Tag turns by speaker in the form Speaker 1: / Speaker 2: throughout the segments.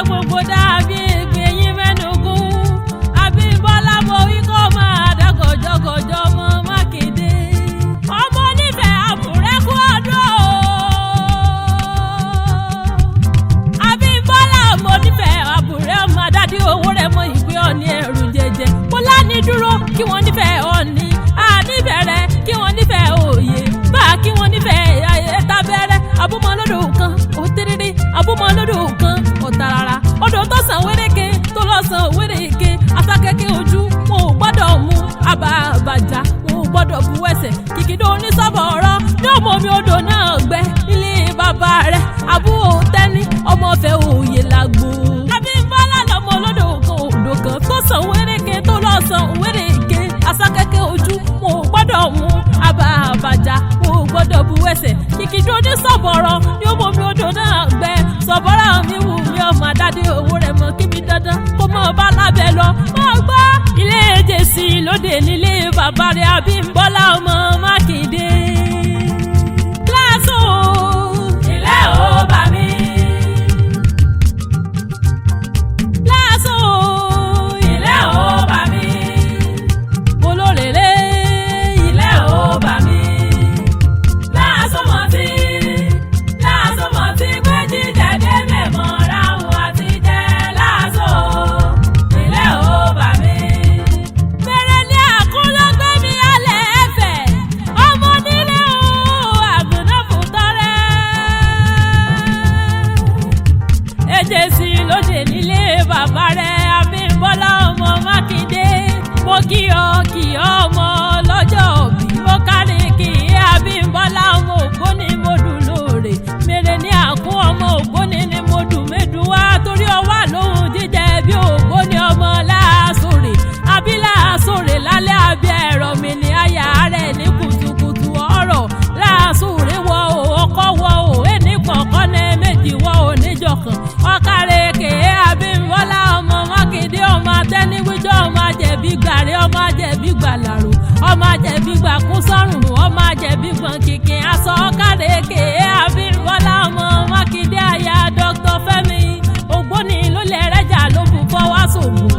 Speaker 1: gbogbo dàbí ìgbìyìn mẹ́nugún. Abímbọ́lá mo wí kó máa dá gọ̀jọ̀gọ̀jọ̀ mọ́ Mákindé. Ọmọ onífẹ̀ẹ́ àbúrẹ́ kú ọdún o. Abímbọ́lá ọmọ onífẹ̀ẹ́ àbúrẹ́ ọmọ adádé owó rẹ̀ mọ ìgbé ọ̀ní ẹ̀rù jẹjẹ. Mo láni dúró kí wọ́n nífẹ̀ẹ́ ọ̀ní. Àníbẹ̀rẹ̀ kí wọ́n nífẹ̀ẹ́ òye. Bá kí wọ́n nífẹ̀ẹ́ ẹ̀ẹ́dábẹ́rẹ́. Abúmọ̀lódò kan òtítí abúmọ̀lódò kan ọ̀tàràrà. Odò tó sàn wéréke tó lọ sàn wéréke. Asákẹ́kẹ́ ojú wọn ò gbọ́dọ̀ mú àbàjá wọn ò gbọ́dọ̀ bu ẹsẹ̀. Kìkìdó onísọ̀bọ̀ ọ̀rọ̀ ní ọmọ mi odò náà gbẹ ilé bàbá rẹ̀. Àbúrò tẹ́ni ọmọ fẹ́ òye làgbò. Abímbọ́lá lọmọ olódò kan odò kan tó sàn wéréke tó lọ sàn wéréke. Asákẹ́kẹ́ ojú wọn ò gbọ́dọ̀ mú àbàjá wọn ò gbọ́dọ̀ bu ẹsẹ̀. Kìkìdó onísọ̀bọ̀ ọ̀rọ̀ ní ọmọ mi odò náà gbẹ. Sọ̀bọ̀rọ̀ mi wù mí ọmọ adádé owó rẹ̀ mọ́ kí mi dandan kó mọ́ ọba lábẹ́ lọ. Wọ́n gbọ́ ilé Jèsì lóde nílé bàbá rẹ̀ Abímbọ́lá ọmọ Mákindé. Láàsó ilé ò bà mí. Láàsó ilé ò bà mí. Mo lórèrè ilé ò bà mí. Láàsó mọ̀ sí pé jíjẹ dé mẹ́mọ́ ráhùn àti jẹ́ láàsó ilé ò bà mí. Bẹ̀rẹ̀ ní àkúlọ́gbé mi alẹ́ ẹ̀fẹ̀ ọmọ nílé o àgùnà fún tọrẹ. Èjèsì lóde nílé bàbá rẹ̀ Abímbọ́lá ọmọ Mákindé. Mo kí ọ ọmọ lọ́jọ́ òbí. Mo kárí kí Abímbọ́lá ọmọ ògbóni mo dùn lóore. Mèrè ní àkún ọmọ ògbóni ni mo dùn médùn wá torí ọwá lóhun jíjẹ bí ògbóni ọmọ láàsòrè. Àbí láàsòrè lálẹ́ abẹ́ ẹ̀rọ mi ní àyà rẹ̀ ní kùtùkùtù ọ̀rọ̀. Láàsòrè wọ o ọkọ̀ wọ o ẹni kọ̀ọ̀kan ní méjì wọ o níjọ̀kan. Ọ̀kàrẹ̀ kèé Abímbọ́lá ọmọ Mákindé ọmọ atẹ́niwíjọ́ ọmọ ajẹ̀bí gbàrẹ́ ọmọ ajẹ̀bí gbàlàrò ọmọ ajẹ̀bí gbàkún sọ́rùn ọmọ ajẹ̀bí gbọ̀n kìkìn aṣọ. Ọ̀kàrẹ̀ kèé Abímbọ́lá ọmọ Mákindé aya Dr. Fẹ́mi Ògbóni ló lè rẹ́jà ló bù fọwọ́ sògùn.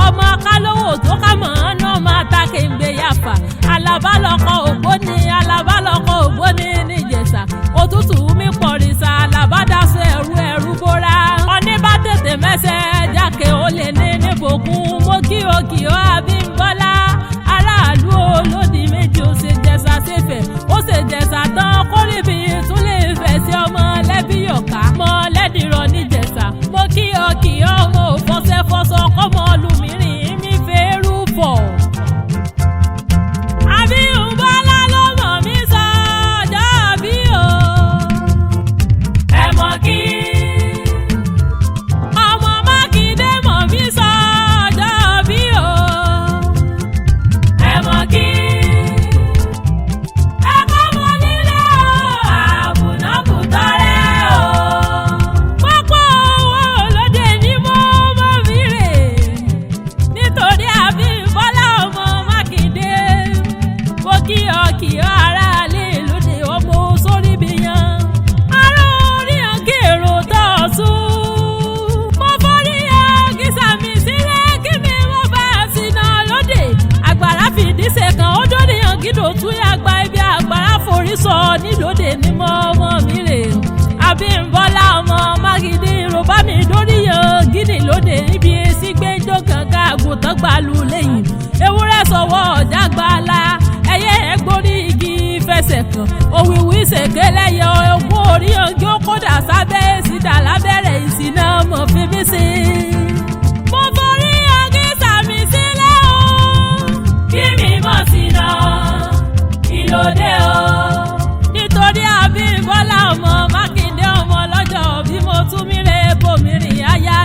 Speaker 1: Ọmọ kálówó tó ká mọ̀ ọ́n náà máa ta kéńgbé yàfà. Alábálọ́kọ Ògbóni alábálọ́kọ Ògbóni níjẹ̀ṣà. Òtútù mi pọ̀ rìsà alábádàsọ ẹ̀rú bóra. Ọní bá tètè mẹ́sẹ̀ jákè ó lè ní níbòkun. Mo kí o Abímbọ́lá aráàlú olódì méjì ó ṣe jẹ̀ṣà ṣẹ̀fẹ̀. Ó ṣe jẹ̀ṣà tán kórìbì tún lè fẹ̀ sí ọmọ lẹ́bí ọ̀ká. Mọ lẹ́dìrọ̀ níjẹ̀ṣà. Mo kí ọ mo fọṣẹ́ fọṣọ kọ́mọ lùmírìn mi fẹ́ rú fọ̀. Abímbọ́lá ló mọ̀ mí sọ ọjọ́ bí o. Ẹ mọ̀ kí ọmọ Mákindé mọ̀ mí sọ ọjọ́ bí o. Ẹ mọ̀ kí ẹ̀kọ́ mọ nílé o àbùnà kù tọrẹ o. Pápá owó lóde ní mo mọ̀ mí rè nítorí Abímbọ́lá ọmọ Mákindé. Mo kí ọ aráalé lóde ọmọ sórí bí yan. Ará orí ọ̀gá èrò tó sùn. Mo forí ọ̀gá sàmì sílẹ̀ kí mi wọ́n bá síná lóde. Àgbàrá fìdí ṣèkàn ó dórí ọ̀gídò tún yàgbá ibi àgbàrá forí sọ nílòdè ní mọ́ ọmọ mi rè. Abímbọ́lá ọmọ Mákindé rọ̀bá mi dórí ọ̀gídì lóde níbi èsì gbẹ́jọ́ gàngà àgùntàn gbalu lẹ́yìn. Ewúrẹ́ sọ̀wọ́ ọ̀já gbala ẹyẹ ẹgbórí igi fẹsẹ̀ kan. Òwìwí ṣèkélẹ́yẹ ogún orí ọ̀gí ó kódà sábẹ́ ìsìdá lábẹ́rẹ̀ ìsìná mọ̀ fífi sí. Mo forí ọ̀gí sàmì sílẹ̀ o. Kí mi mọ̀ síná ìlòdè o. Nítorí Abímbọ́lá ọmọ Mákindé ọmọ lọ́jọ́ bí mo tún mí rè bòmírìn aya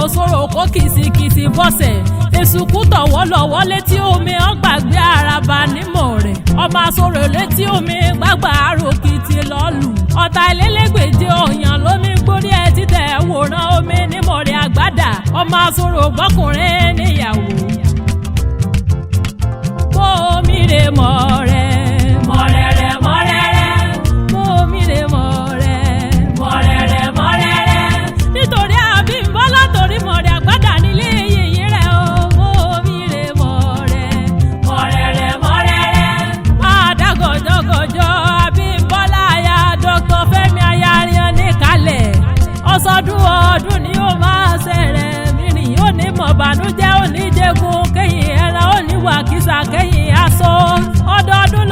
Speaker 1: òṣòro kó kìsìkìsì bọ́sẹ̀ èsùkú tọ̀wọ́ lọ́wọ́ létí omi ọgbàgbé àràbà nímọ̀ rẹ̀ ọmọ àṣòro létí omi gbàgbà àròkìtì lọ́lù ọ̀tá elélégbèje ọ̀yàn lómi gbórí ẹ títẹ̀ wòran omi nímọ̀ rẹ̀ àgbàdà ọmọ àṣòro gbọ́kùnrin níyàwó omi rè mọ̀ rẹ̀ mọ̀rẹ̀rẹ̀ mọ̀rẹ̀rẹ̀ omi rè mọ̀ rẹ̀ mọ̀rẹ̀rẹ̀ mọ̀rẹ̀rẹ̀ nítorí Abímbọ́lá torí mọ̀rẹ̀ àgbàdà nílé yìnyín rẹ̀ omi rè mọ̀ rẹ̀ mọ̀rẹ̀rẹ̀ mọ̀rẹ̀rẹ̀ máa dá gọ̀jọ̀gọ̀jọ̀ Abímbọ́lá aya Dr. Fẹ́mi Ayáríyan níkàlẹ̀ ọ̀sọ̀dún ọdún ni ó máa ṣẹ̀rẹ̀ mìíràn yóò ní mọ̀bànújẹ́ oníjẹ̀gùn kẹ́yìn ẹran oníwàkísà kẹ́yìn aṣọ ọdọọdún